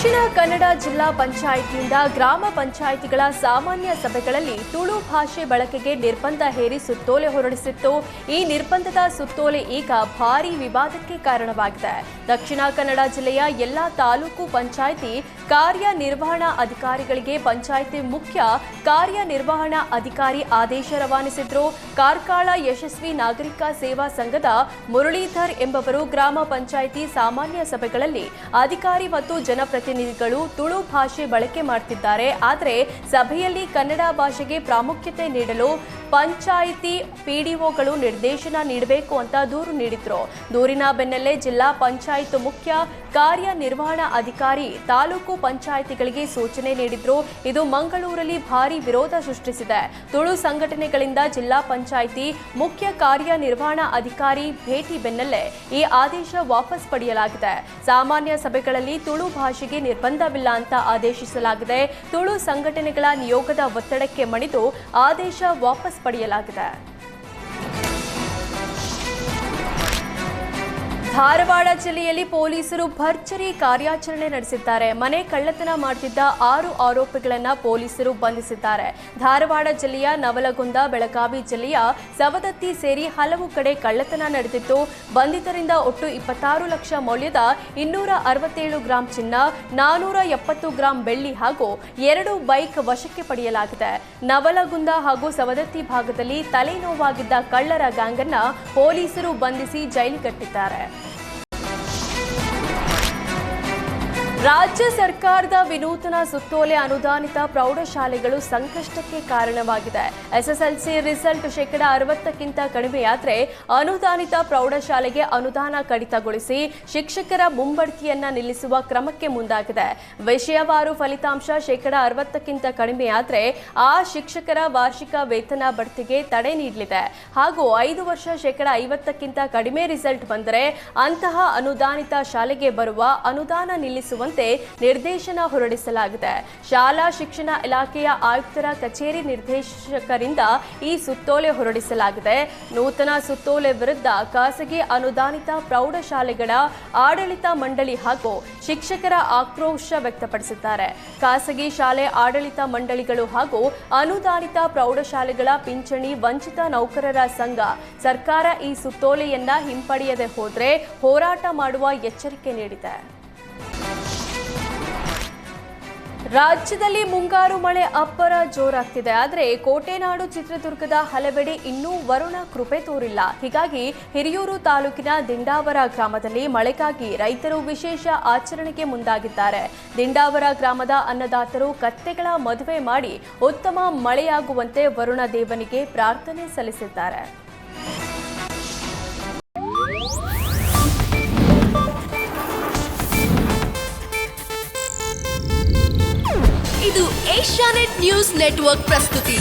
ದಕ್ಷಿಣ ಕನ್ನಡ ಜಿಲ್ಲಾ ಪಂಚಾಯಿತಿಯಿಂದ ಗ್ರಾಮ ಪಂಚಾಯಿತಿಗಳ ಸಾಮಾನ್ಯ ಸಭೆಗಳಲ್ಲಿ ತುಳು ಭಾಷೆ ಬಳಕೆಗೆ ನಿರ್ಬಂಧ ಹೇರಿ ಸುತ್ತೋಲೆ ಹೊರಡಿಸಿತ್ತು. ಈ ನಿರ್ಬಂಧದ ಸುತ್ತೋಲೆ ಈಗ ಭಾರೀ ವಿವಾದಕ್ಕೆ ಕಾರಣವಾಗಿದೆ. ದಕ್ಷಿಣ ಕನ್ನಡ ಜಿಲ್ಲೆಯ ಎಲ್ಲಾ ತಾಲೂಕು ಪಂಚಾಯಿತಿ ಕಾರ್ಯನಿರ್ವಹಣಾ ಅಧಿಕಾರಿಗಳಿಗೆ ಪಂಚಾಯಿತಿ ಮುಖ್ಯ ಕಾರ್ಯನಿರ್ವಹಣಾ ಅಧಿಕಾರಿ ಆದೇಶ ರವಾನಿಸಿದ್ರು. ಕಾರ್ಕಳ ಯಶಸ್ವಿ ನಾಗರಿಕ ಸೇವಾ ಸಂಘದ ಮುರಳೀಧರ್ ಎಂಬವರು ಗ್ರಾಮ ಪಂಚಾಯಿತಿ ಸಾಮಾನ್ಯ ಸಭೆಗಳಲ್ಲಿ ಅಧಿಕಾರಿ ಮತ್ತು ಜನಪ್ರತಿನಿಧಿಗಳು ತುಳು ಭಾಷೆ ಬಳಕೆ ಮಾಡುತ್ತಿದ್ದಾರೆ. ಆದರೆ ಸಭೆಯಲ್ಲಿ ಕನ್ನಡ ಭಾಷೆಗೆ ಪ್ರಾಮುಖ್ಯತೆ ನೀಡಲು ಪಂಚಾಯಿತಿ ಪಿಡಿಒಗಳು ನಿರ್ದೇಶನ ನೀಡಬೇಕು ಅಂತ ದೂರು ನೀಡಿದ್ರು. ದೂರಿನ ಬೆನ್ನಲ್ಲೇ ಜಿಲ್ಲಾ ಪಂಚಾಯತ್ ಮುಖ್ಯ ಕಾರ್ಯನಿರ್ವಹಣಾ ಅಧಿಕಾರಿ ತಾಲೂಕು ಪಂಚಾಯಿತಿಗಳಿಗೆ ಸೂಚನೆ ನೀಡಿದ್ರು. ಇದು ಮಂಗಳೂರಲ್ಲಿ ಭಾರೀ ವಿರೋಧ ಸೃಷ್ಟಿಸಿದೆ. ತುಳು ಸಂಘಟನೆಗಳಿಂದ ಜಿಲ್ಲಾ ಪಂಚಾಯಿತಿ ಮುಖ್ಯ ಕಾರ್ಯನಿರ್ವಹಣಾ ಅಧಿಕಾರಿ ಭೇಟಿ ಬೆನ್ನಲ್ಲೇ ಈ ಆದೇಶ ವಾಪಸ್ ಪಡೆಯಲಾಗಿದೆ. ಸಾಮಾನ್ಯ ಸಭೆಗಳಲ್ಲಿ ತುಳು ಭಾಷೆಗೆ ನಿರ್ಬಂಧವಿಲ್ಲ ಅಂತ ಆದೇಶಿಸಲಾಗಿದೆ. ತುಳು ಸಂಘಟನೆಗಳ ನಿಯೋಗದ ಒತ್ತಡಕ್ಕೆ ಮಣಿದು ಆದೇಶ ವಾಪಸ್ ಪಡೆಯಲಾಗಿದೆ. ಧಾರವಾಡ ಜಿಲ್ಲೆಯಲ್ಲಿ ಪೊಲೀಸರು ಭರ್ಜರಿ ಕಾರ್ಯಾಚರಣೆ ನಡೆಸಿದ್ದಾರೆ. ಮನೆ ಕಳ್ಳತನ ಮಾಡುತ್ತಿದ್ದ 6 ಆರೋಪಿಗಳನ್ನು ಪೊಲೀಸರು ಬಂಧಿಸಿದ್ದಾರೆ. ಧಾರವಾಡ ಜಿಲ್ಲೆಯ ನವಲಗುಂದ, ಬೆಳಗಾವಿ ಜಿಲ್ಲೆಯ ಸವದತ್ತಿ ಸೇರಿ ಹಲವು ಕಡೆ ಕಳ್ಳತನ ನಡೆದಿತ್ತು. ಬಂಧಿತರಿಂದ ಒಟ್ಟು 26 ಲಕ್ಷ ಮೌಲ್ಯದ 267 ಗ್ರಾಂ ಚಿನ್ನ, 470 ಗ್ರಾಂ ಬೆಳ್ಳಿ ಹಾಗೂ 2 ಬೈಕ್ ವಶಕ್ಕೆ ಪಡೆಯಲಾಗಿದೆ. ನವಲಗುಂದ ಹಾಗೂ ಸವದತ್ತಿ ಭಾಗದಲ್ಲಿ ತಲೆನೋವಾಗಿದ್ದ ಕಳ್ಳರ ಗ್ಯಾಂಗ್ ಅನ್ನು ಪೊಲೀಸರು ಬಂಧಿಸಿ ಜೈಲಿಗಟ್ಟಿದ್ದಾರೆ. ರಾಜ್ಯ ಸರ್ಕಾರದ ವಿನೂತನ ಸುತ್ತೋಲೆ ಅನುದಾನಿತ ಪ್ರೌಢಶಾಲೆಗಳು ಸಂಕಷ್ಟಕ್ಕೆ ಕಾರಣವಾಗಿದೆ. ಎಸ್ಎಸ್ಎಲ್ಸಿ ರಿಸಲ್ಟ್ 60% ಕಡಿಮೆಯಾದರೆ ಅನುದಾನಿತ ಪ್ರೌಢಶಾಲೆಗೆ ಅನುದಾನ ಕಡಿತಗೊಳಿಸಿ ಶಿಕ್ಷಕರ ಮುಂಬಡ್ತಿಯನ್ನ ನಿಲ್ಲಿಸುವ ಕ್ರಮಕ್ಕೆ ಮುಂದಾಗಿದೆ. ವಿಷಯವಾರು ಫಲಿತಾಂಶ 60% ಕಡಿಮೆಯಾದರೆ ಆ ಶಿಕ್ಷಕರ ವಾರ್ಷಿಕ ವೇತನ ಬಡ್ತಿಗೆ ತಡೆ ನೀಡಲಿದೆ. ಹಾಗೂ 5 ವರ್ಷ 50% ಕಡಿಮೆ ರಿಸಲ್ಟ್ ಬಂದರೆ ಅಂತಹ ಅನುದಾನಿತ ಶಾಲೆಗೆ ಬರುವ ಅನುದಾನ ನಿಲ್ಲಿಸುವ ನಿರ್ದೇಶನ ಹೊರಡಿಸಲಾಗಿದೆ. ಶಾಲಾ ಶಿಕ್ಷಣ ಇಲಾಖೆಯ ಆಯುಕ್ತರ ಕಚೇರಿ ನಿರ್ದೇಶಕರಿಂದ ಈ ಸುತ್ತೋಲೆ ಹೊರಡಿಸಲಾಗಿದೆ. ನೂತನ ಸುತ್ತೋಲೆ ವಿರುದ್ಧ ಖಾಸಗಿ ಅನುದಾನಿತ ಪ್ರೌಢಶಾಲೆಗಳ ಆಡಳಿತ ಮಂಡಳಿ ಹಾಗೂ ಶಿಕ್ಷಕರ ಆಕ್ರೋಶ ವ್ಯಕ್ತಪಡಿಸಿದ್ದಾರೆ. ಖಾಸಗಿ ಶಾಲೆ ಆಡಳಿತ ಮಂಡಳಿಗಳು ಹಾಗೂ ಅನುದಾನಿತ ಪ್ರೌಢಶಾಲೆಗಳ ಪಿಂಚಣಿ ವಂಚಿತ ನೌಕರರ ಸಂಘ ಸರ್ಕಾರ ಈ ಸುತ್ತೋಲೆಯನ್ನ ಹಿಂಪಡೆಯದೆ ಹೋದರೆ ಹೋರಾಟ ಮಾಡುವ ಎಚ್ಚರಿಕೆ ನೀಡಿದೆ. ರಾಜ್ಯದಲ್ಲಿ ಮುಂಗಾರು ಮಳೆ ಅಬ್ಬರ ಜೋರಾಗ್ತಿದೆ. ಆದರೆ ಕೋಟೆನಾಡು ಚಿತ್ರದುರ್ಗದ ಹಲವೆಡೆ ಇನ್ನೂ ವರುಣ ಕೃಪೆ ತೋರಿಲ್ಲ. ಹೀಗಾಗಿ ಹಿರಿಯೂರು ತಾಲೂಕಿನ ದಿಂಡಾವರ ಗ್ರಾಮದಲ್ಲಿ ಮಳೆಗಾಗಿ ರೈತರು ವಿಶೇಷ ಆಚರಣೆಗೆ ಮುಂದಾಗಿದ್ದಾರೆ. ದಿಂಡಾವರ ಗ್ರಾಮದ ಅನ್ನದಾತರು ಕತ್ತೆಗಳ ಮದುವೆ ಮಾಡಿ ಉತ್ತಮ ಮಳೆಯಾಗುವಂತೆ ವರುಣ ದೇವನಿಗೆ ಪ್ರಾರ್ಥನೆ ಸಲ್ಲಿಸಿದ್ದಾರೆ. ಇದು ಏಷ್ಯಾನೆಟ್ ನ್ಯೂಸ್ ನೆಟ್ವರ್ಕ್ ಪ್ರಸ್ತುತಿ.